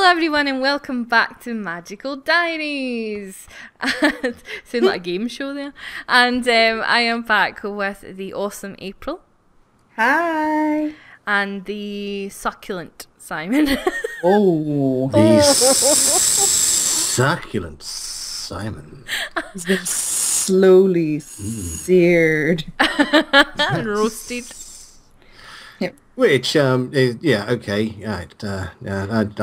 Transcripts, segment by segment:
everyone and welcome back to Magical Diaries. Sound like a game show there. And I am back with the awesome April. Hi. And the succulent Simon. Oh. The succulent Simon. He's been slowly seared. Roasted. Yep. Which, yeah, okay. Right, I'm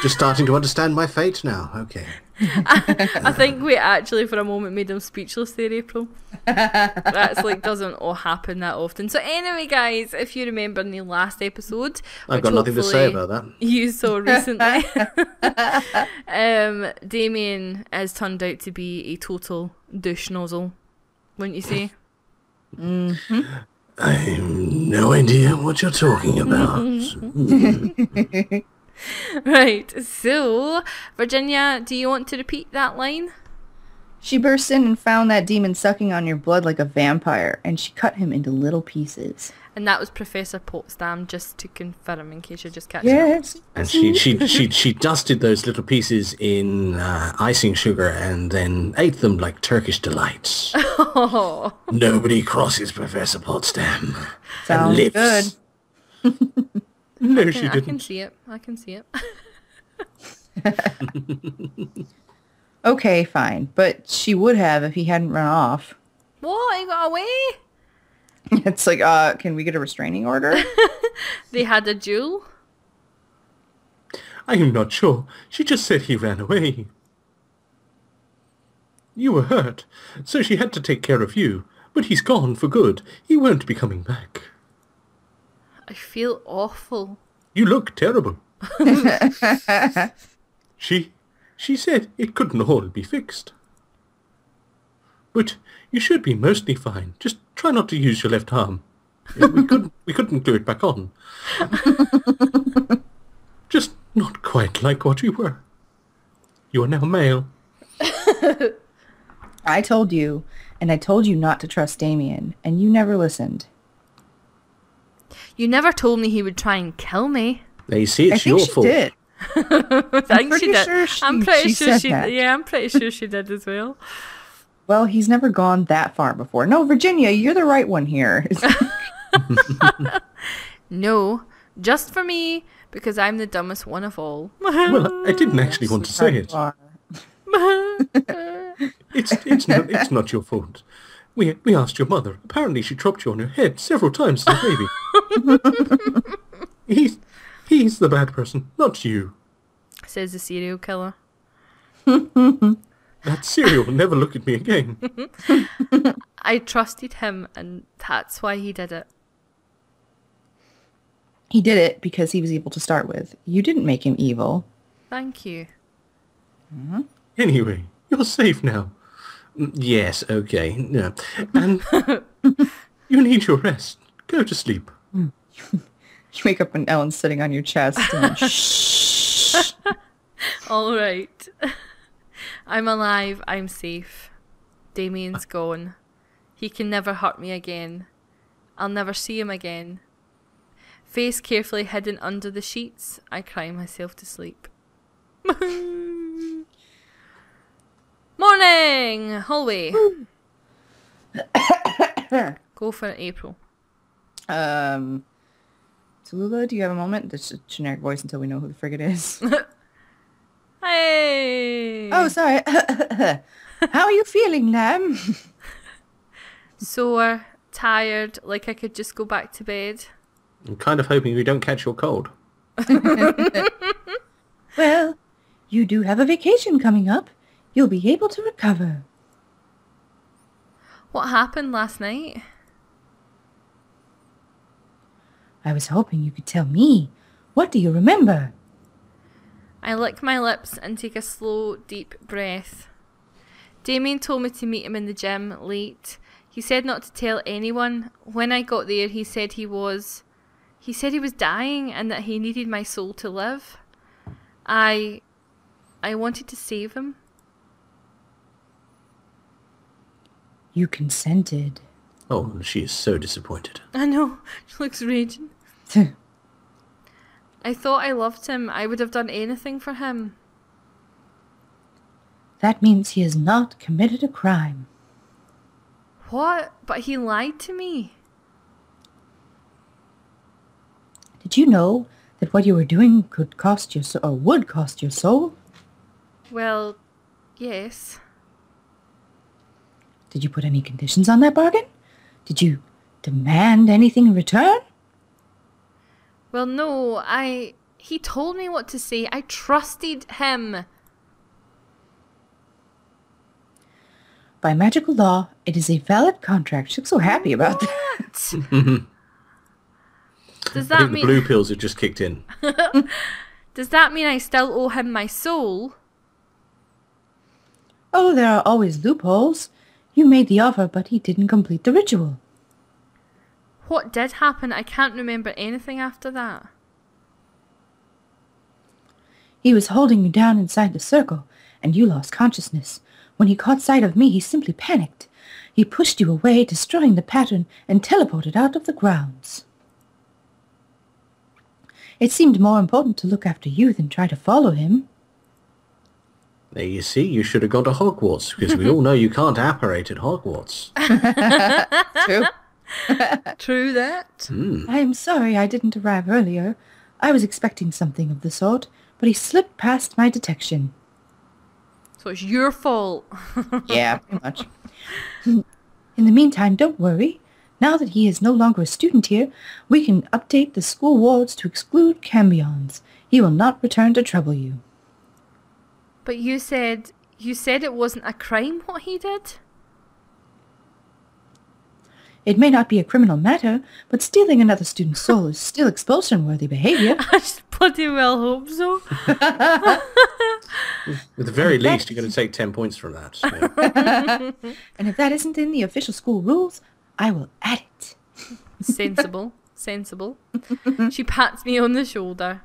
just starting to understand my fate now. Okay. I think we actually for a moment made him speechless there, April. That's like doesn't all happen that often. So anyway, guys, if you remember in the last episode, I've got nothing to say about that. You saw recently, Damien has turned out to be a total douche nozzle, wouldn't you say? Mm-hmm. I have no idea what you're talking about. Right, so Virginia, do you want to repeat that line? She burst in and found that demon sucking on your blood like a vampire, and she cut him into little pieces. And that was Professor Potsdam, just to confirm, in case you're just catching Yes. up. And she dusted those little pieces in icing sugar and then ate them like Turkish delights. Oh. Nobody crosses Professor Potsdam. Sounds good. No, I she can didn't. see it. I can see it. Okay, fine. But she would have if he hadn't run off. What? He got away? It's like, can we get a restraining order? They had a duel? I am not sure. She just said he ran away. You were hurt, so she had to take care of you. But he's gone for good. He won't be coming back. I feel awful. You look terrible. She said it couldn't all be fixed. But you should be mostly fine. Just try not to use your left arm. We couldn't glue it back on. Just not quite like what you were. You are now male. I told you, and I told you not to trust Damien, and you never listened. You never told me he would try and kill me. Now you see, it's I think your she fault. did. I think she did. Sure I'm pretty she sure said she that. did. Yeah, I'm pretty sure she did as well. Well, he's never gone that far before. No, Virginia, you're the right one here. No, just for me, because I'm the dumbest one of all. Well, I didn't actually want to say it. It's not your fault. We asked your mother. Apparently she dropped you on her head several times as a baby. He's the bad person, not you. Says the serial killer. That cereal will never look at me again. I trusted him, and that's why he did it. He did it because he was evil to start with. You didn't make him evil. Thank you. Anyway, you're safe now. Yes, okay. Yeah. And you need your rest. Go to sleep. You wake up and Ellen's sitting on your chest. And shh. All right. I'm alive. I'm safe. Damien's gone. He can never hurt me again. I'll never see him again. Face carefully hidden under the sheets, I cry myself to sleep. Morning! Hallway. Go for it, April. Talula, do you have a moment? That's a generic voice until we know who the frig it is. Hey! Oh, sorry. How are you feeling, Lamb? Sore, tired, like I could just go back to bed. I'm kind of hoping we don't catch your cold. Well, you do have a vacation coming up. You'll be able to recover. What happened last night? I was hoping you could tell me. What do you remember? I lick my lips and take a slow, deep breath. Damien told me to meet him in the gym late. He said not to tell anyone. When I got there, he said he was dying and that he needed my soul to live. I wanted to save him. You consented. Oh, she is so disappointed. I know. She looks raging. I thought I loved him. I would have done anything for him. That means he has not committed a crime. What? But he lied to me. Did you know that what you were doing could cost your or would cost your soul? Well, yes. Did you put any conditions on that bargain? Did you demand anything in return? Well, no, he told me what to say. I trusted him. By magical law, it is a valid contract. She looks so happy about that. Does I that think mean... the blue pills have just kicked in. Does that mean I still owe him my soul? Oh, there are always loopholes. You made the offer, but he didn't complete the ritual. What did happen? I can't remember anything after that. He was holding you down inside the circle, and you lost consciousness. When he caught sight of me, he simply panicked. He pushed you away, destroying the pattern, and teleported out of the grounds. It seemed more important to look after you than try to follow him. There you see, you should have gone to Hogwarts, because we all know you can't apparate at Hogwarts. True. True that. I am sorry I didn't arrive earlier. I was expecting something of the sort, but he slipped past my detection. So it's your fault. Yeah, pretty much. In the meantime, don't worry. Now that he is no longer a student here, we can update the school wards to exclude cambions. He will not return to trouble you. But you said it wasn't a crime what he did? It may not be a criminal matter, but stealing another student's soul is still expulsion-worthy behavior. I just bloody well hope so. At the very least, you're going to take 10 points from that. Yeah. And if that isn't in the official school rules, I will add it. Sensible. Sensible. She pats me on the shoulder.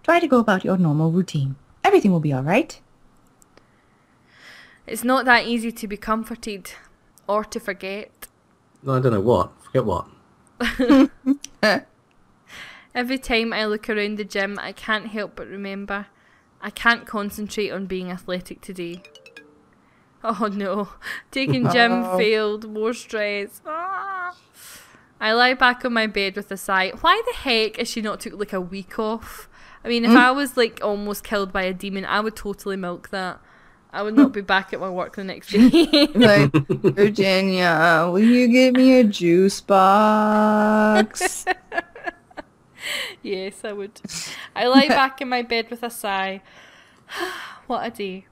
Try to go about your normal routine. Everything will be all right. It's not that easy to be comforted or to forget. No, I don't know what. Forget what? Every time I look around the gym, I can't help but remember. I can't concentrate on being athletic today. Oh no, taking gym failed, more stress. Ah. I lie back on my bed with a sigh. Why the heck is she not took like a week off? I mean, if I was like almost killed by a demon, I would totally milk that. I would not be back at my work the next day. Like, Virginia, will you get me a juice box? Yes, I would. I lie back in my bed with a sigh. What a day.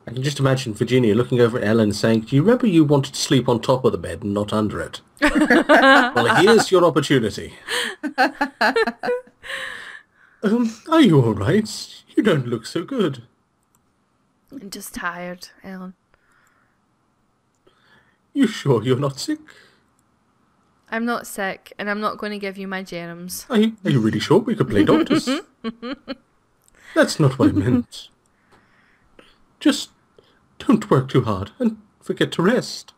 I can just imagine Virginia looking over at Ellen saying, do you remember you wanted to sleep on top of the bed and not under it? Well, here's your opportunity. Are you all right? You don't look so good. I'm just tired, Ellen. You sure you're not sick? I'm not sick, and I'm not going to give you my germs. Are you really sure we could play doctors? That's not what I meant. Just don't work too hard and forget to rest.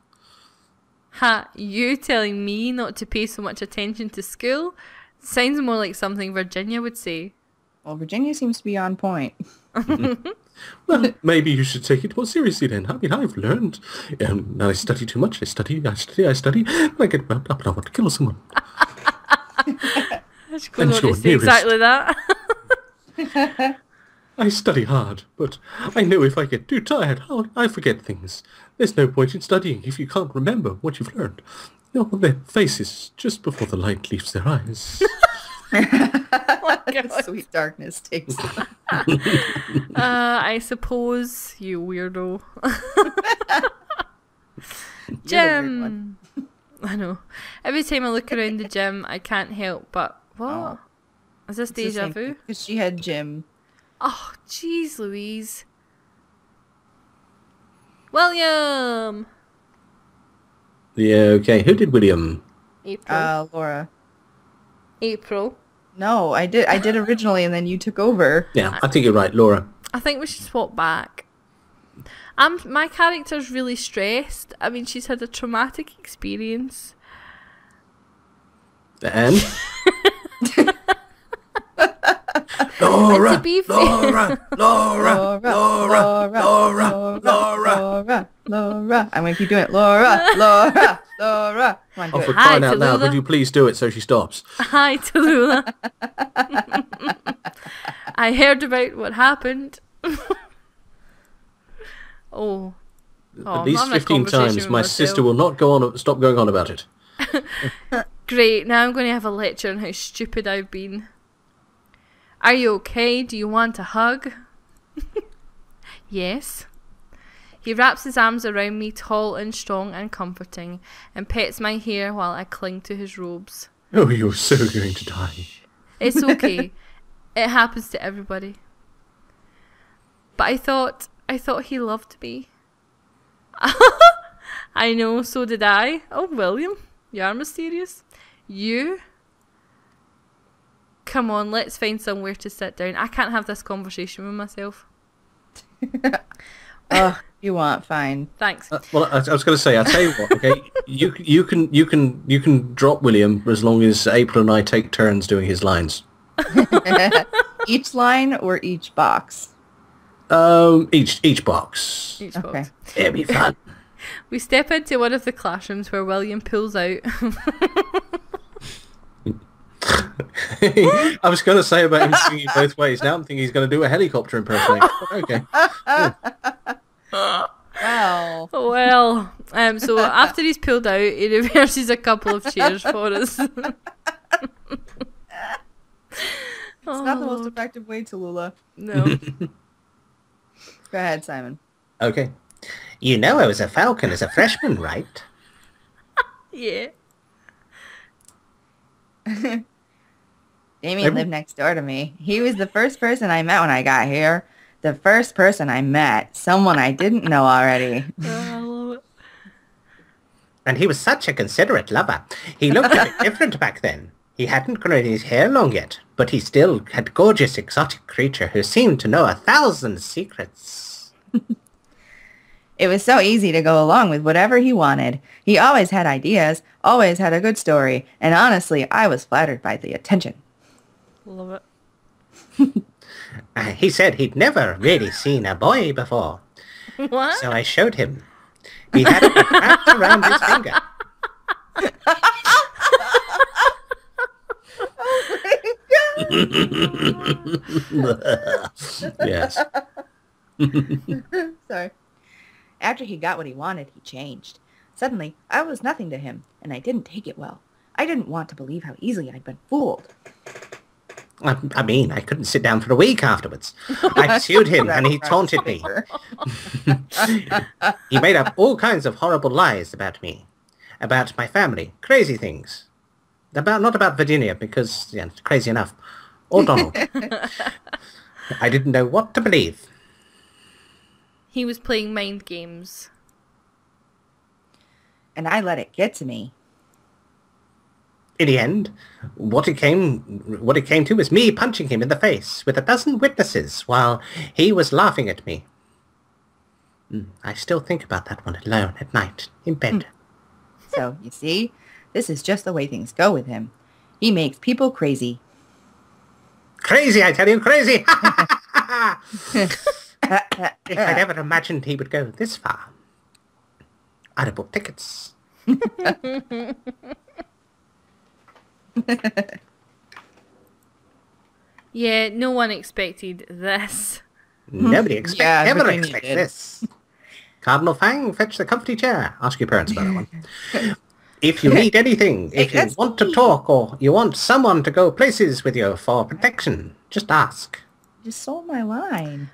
Ha, you telling me not to pay so much attention to school? Sounds more like something Virginia would say. Well, Virginia seems to be on point. Well, maybe you should take it more seriously then. I mean, I've learned. I study too much. I study. And I get wound up and I want to kill someone. She goes on to say exactly that. I study hard, but I know if I get too tired, I forget things. There's no point in studying if you can't remember what you've learned. No, their faces just before the light leaves their eyes. Oh Sweet darkness takes. I suppose, you weirdo. Gym. I know. Every time I look around the gym, I can't help but... What? Oh. Is this deja vu? Because she had Jim. Oh, jeez Louise. William! Yeah, okay. Who did William? April. Laura. April. No, I did originally, and then you took over. Yeah, I think you're right, Laura. I think we should swap back. My character's really stressed. I mean, she's had a traumatic experience. And? Laura, To be fair- Laura, Laura, Laura, Laura, Laura. Laura. I'm going to keep doing it. Laura, Laura, Laura. Come on, do Oh, for it. crying out loud, Tallulah. would you please do it so she stops? Hi, Tallulah. I heard about what happened. Oh. At I'm least having a 15 conversation times. with My myself. sister will not stop going on about it. Great, now I'm going to have a lecture on how stupid I've been. Are you okay? Do you want a hug? Yes. He wraps his arms around me, tall and strong and comforting, and pets my hair while I cling to his robes. Oh, you're so going to die. It's okay. It happens to everybody. But I thought he loved me. I know, so did I. Oh, William, you are mysterious. You? Come on, let's find somewhere to sit down. I can't have this conversation with myself. Oh, you want, fine. Thanks. Well, I was going to say, I'll tell you what. Okay, you can drop William as long as April and I take turns doing his lines. Each line or each box? Each box. Each Okay. box. It'll be fun. We step into one of the classrooms where William pulls out. I was going to say about him singing both ways. Now I'm thinking he's going to do a helicopter impersonation. Okay. Well, Well, so after he's pulled out, he reverses a couple of chairs for us. it's not the most effective way, Tallulah. No. Go ahead, Simon. Okay. You know I was a falcon as a freshman, right? Yeah. Damien lived next door to me. He was the first person I met when I got here. The first person I met. Someone I didn't know already. I love it. And he was such a considerate lover. He looked a bit different back then. He hadn't grown his hair long yet, but he still had gorgeous exotic creature who seemed to know 1,000 secrets. It was so easy to go along with whatever he wanted. He always had ideas, always had a good story, and honestly, I was flattered by the attention. Love He said he'd never really seen a boy before, it. What? so I showed him. He had it wrapped around his finger. Yes. Sorry. After he got what he wanted, he changed. Suddenly, I was nothing to him, and I didn't take it well. I didn't want to believe how easily I'd been fooled. I mean, I couldn't sit down for a week afterwards. I pursued him, and he taunted me. He made up all kinds of horrible lies about me, about my family, crazy things. Not about Virginia, because, yeah, it's crazy enough. Or Donald. I didn't know what to believe. He was playing mind games. And I let it get to me. In the end, what it came to was me punching him in the face with 12 witnesses while he was laughing at me. I still think about that one alone at night, in bed. So, you see, this is just the way things go with him. He makes people crazy. Crazy, I tell you, crazy! If I'd ever imagined he would go this far, I'd have bought tickets. Yeah, no one expected this. Nobody ever Virginia expects did. this. Cardinal Fang, fetch the comfy chair. Ask your parents about that one. If you need anything, if you that's want to me. talk, or you want someone to go places with you for protection, just ask. You just sold my line.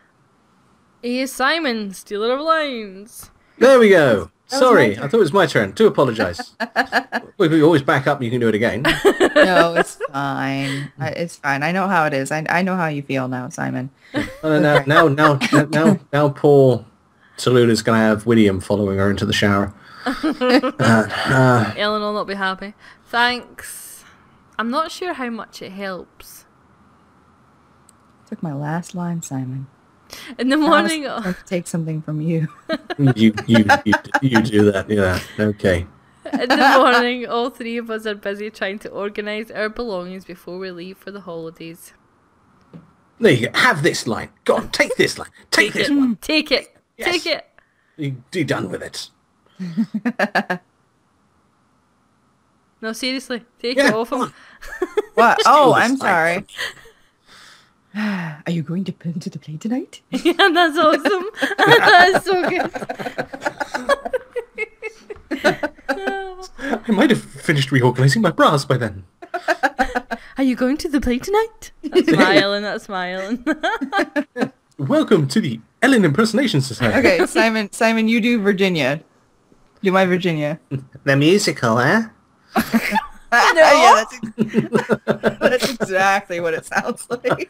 He is Simon, stealer of lines. There we go. was Sorry, my I turn. thought it was my turn. Do apologise. We always back up. You can do it again. No, it's fine. It's fine. I know how it is. I know how you feel now, Simon. Now, poor Tallulah going to have William following her into the shower. Ellen will not be happy. Thanks. I'm not sure how much it helps. Took my last line, Simon. In the morning, Now it's time to take something from you. You do that. Yeah. Okay. in the morning, all three of us are busy trying to organise our belongings before we leave for the holidays. There you go. Have this line. Go on, take this line. Take this one. Take it. Yes. Take it. You're done with it. No, seriously. Take Yeah, it off come him. on. What? Steal Oh, this I'm line sorry. from Are you going to put into the play tonight? Yeah, that's awesome. That's so good. I might have finished reorganizing my bras by then. Are you going to the play tonight? That's smiling. That's smiling. Welcome to the Ellen Impersonation Society. Okay, Simon, you do Virginia. Do my Virginia. The musical, eh? Yeah, that's exactly what it sounds like.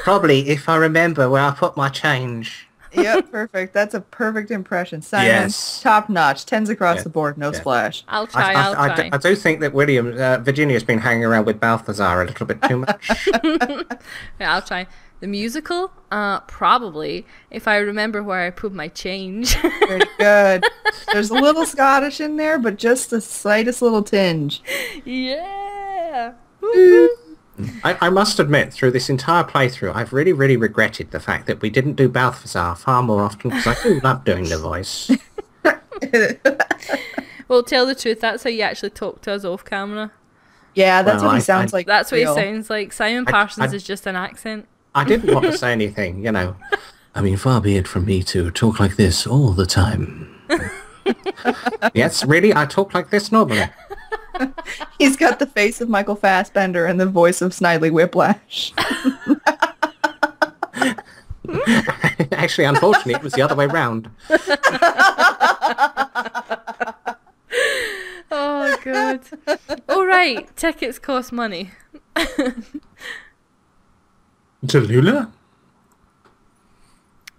Probably, if I remember where I put my change. Yep, perfect. That's a perfect impression. Simon, Yes. top notch. 10s across Yeah. the board, no Yeah. splash. I'll try. I'll try. I do think that Virginia's been hanging around with Balthazar a little bit too much. Yeah, I'll try. The musical? Probably. If I remember where I put my change. Very good. There's a little Scottish in there, but just the slightest little tinge. Yeah. I must admit, through this entire playthrough, I've really, really regretted the fact that we didn't do Balthazar far more often, because I do love doing the voice. Well, tell the truth, that's how you actually talk to us off camera. Yeah, that's Well, what he I- sounds like. That's what real. he sounds like. Simon I- Parsons I- is just an accent. I didn't want to say anything, you know. I mean, far be it from me to talk like this all the time. Yes, really? I talk like this normally. He's got the face of Michael Fassbender and the voice of Snidely Whiplash. Actually, unfortunately, it was the other way round. Oh, God. All right, tickets cost money. Talula?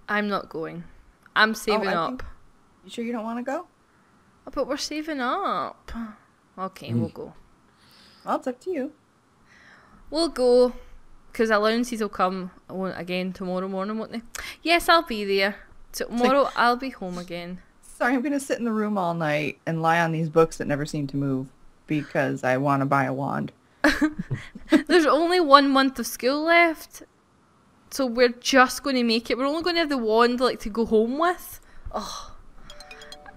I'm not going. I'm saving I up. think- You sure you don't want to go? Oh, but we're saving up. Okay, we'll go. Well, it's up to you. We'll go, because allowances will come again tomorrow morning, won't they? Yes, I'll be there. Tomorrow I'll be home again. Sorry, I'm going to sit in the room all night and lie on these books that never seem to move because I want to buy a wand. There's only 1 month of school left, so we're just going to make it. We're only going to have the wand to go home with. Oh,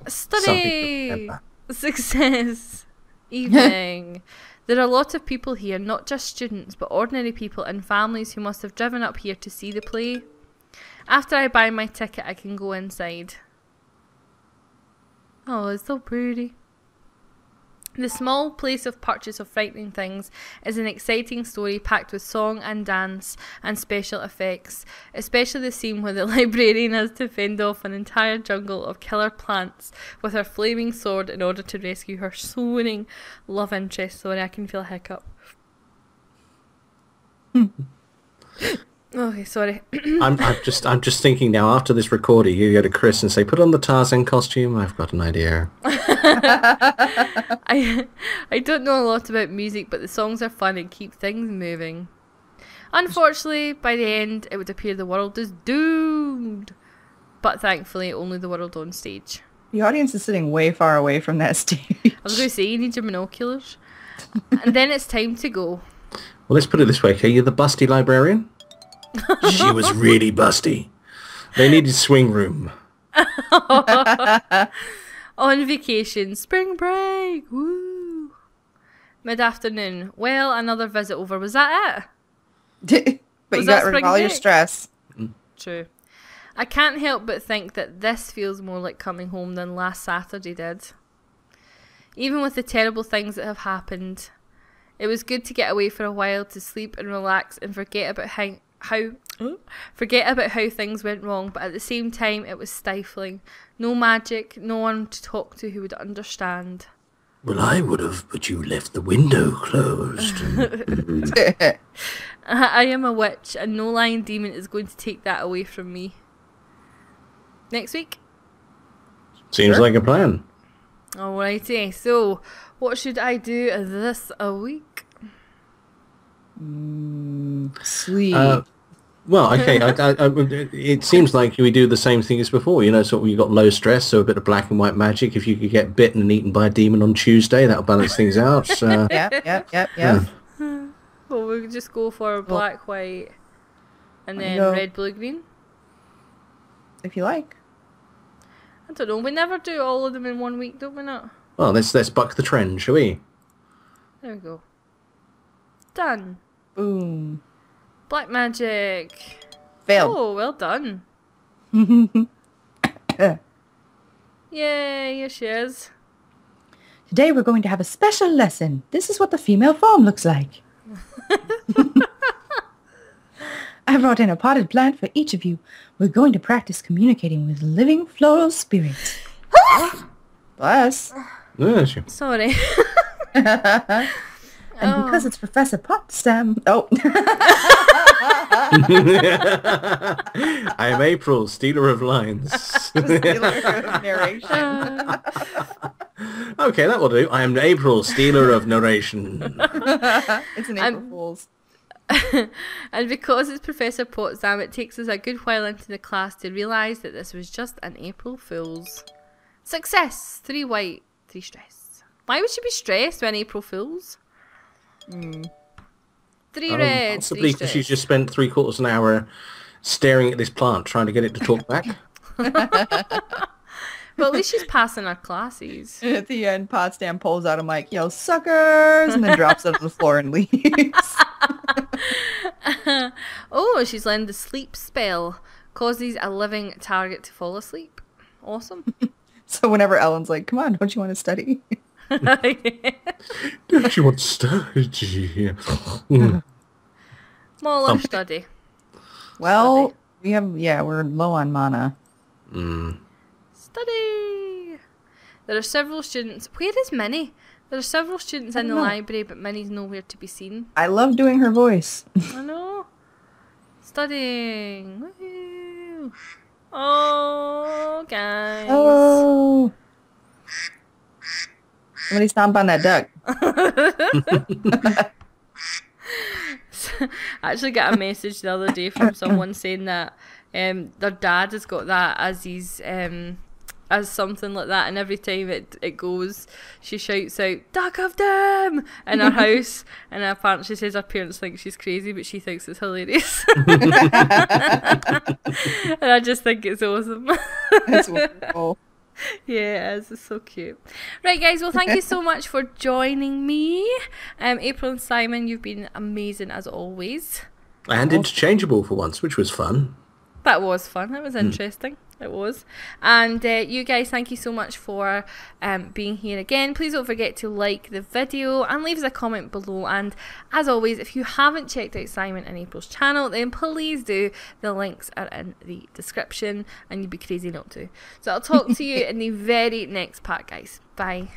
study, success, evening. There are a lot of people here, not just students, but ordinary people and families who must have driven up here to see the play. After I buy my ticket, I can go inside. Oh, it's so pretty. The small place of purchase of frightening things is an exciting story packed with song and dance and special effects, especially the scene where the librarian has to fend off an entire jungle of killer plants with her flaming sword in order to rescue her swooning love interest. Sorry, I can feel a hiccup. Okay, sorry. I'm just thinking now, after this recording, you go to Chris and say, put on the Tarzan costume. I've got an idea. I don't know a lot about music, but the songs are fun and keep things moving. Unfortunately, by the end, it would appear the world is doomed. But thankfully, only the world on stage. The audience is sitting way far away from that stage. I was going to say, you need your binoculars. And then it's time to go. Well, let's put it this way, okay? You're the busty librarian? She was really busty. They needed swing room. On vacation, spring break, woo. Mid-afternoon, well, another visit over. Was that it? But Was you that got rid of spring all your break? stress. True. I can't help but think that this feels more like coming home than last Saturday did. Even with the terrible things that have happened, it was good to get away for a while to sleep and relax and forget about how things went wrong, but at the same time it was stifling. No magic, no one to talk to who would understand. Well, I would have, but you left the window closed. I am a witch, and no lying demon is going to take that away from me. Next week? Seems like a plan. Alrighty, so what should I do this week? Sleep. Well, okay. It seems like we do the same thing as before. You know, sort of you got low stress, so a bit of black and white magic. If you could get bitten and eaten by a demon on Tuesday, that'll balance things out. Yep. Well, we could just go for black, white, and then go. red, blue, green. If you like. I don't know. We never do all of them in 1 week, don't we? Not. Well, let's buck the trend, shall we? There we go. Done. Boom. Black magic. Failed. Oh, well done. Yay, here she is. Today we're going to have a special lesson. This is what the female form looks like. I brought in a potted plant for each of you. We're going to practice communicating with living floral spirits. Bless. Yeah, sure. Sorry. And because it's Professor Potsdam... Oh. I am April, stealer of lines. Stealer of narration. Okay, that will do. I am April, stealer of narration. It's an April Fool's. And because it's Professor Potsdam, it takes us a good while into the class to realise that this was just an April Fool's. Success! 3 white, 3 stress. Why would she be stressed when April Fool's? 3 red, Possibly 3 because stress. she's just spent 3/4 of an hour staring at this plant, trying to get it to talk back. Well, at least she's passing her classes. At the end, Potsdam pulls out a mic, yells, "Suckers!" and then drops it on the floor and leaves. Oh, she's learned the sleep spell. Causes a living target to fall asleep. Awesome. So whenever Ellen's like, "Come on, don't you want to study?" Don't you want to study? Smaller study. Well, we're low on mana. Study. There are several students. Where is Minnie? There are several students in the library, but Minnie's nowhere to be seen. I love doing her voice. I know. Studying. Woohoo. Oh, guys. Oh. Somebody stomp on that duck. I actually got a message the other day from someone saying that their dad has got that as his as something like that, and every time it goes, she shouts out "Duck of Doom" in her house, and apparently she says her parents think she's crazy, but she thinks it's hilarious. And I just think it's awesome. That's wonderful. Yeah, it is. It's so cute. Right, guys. Well, thank you so much for joining me. April and Simon, you've been amazing as always. And interchangeable for once, which was fun. That was fun. That was interesting. It was. And you guys, thank you so much for being here again. Please don't forget to like the video and leave us a comment below. And as always, if you haven't checked out Simon and April's channel, then please do. The links are in the description and you'd be crazy not to. So I'll talk to you in the very next part, guys. Bye.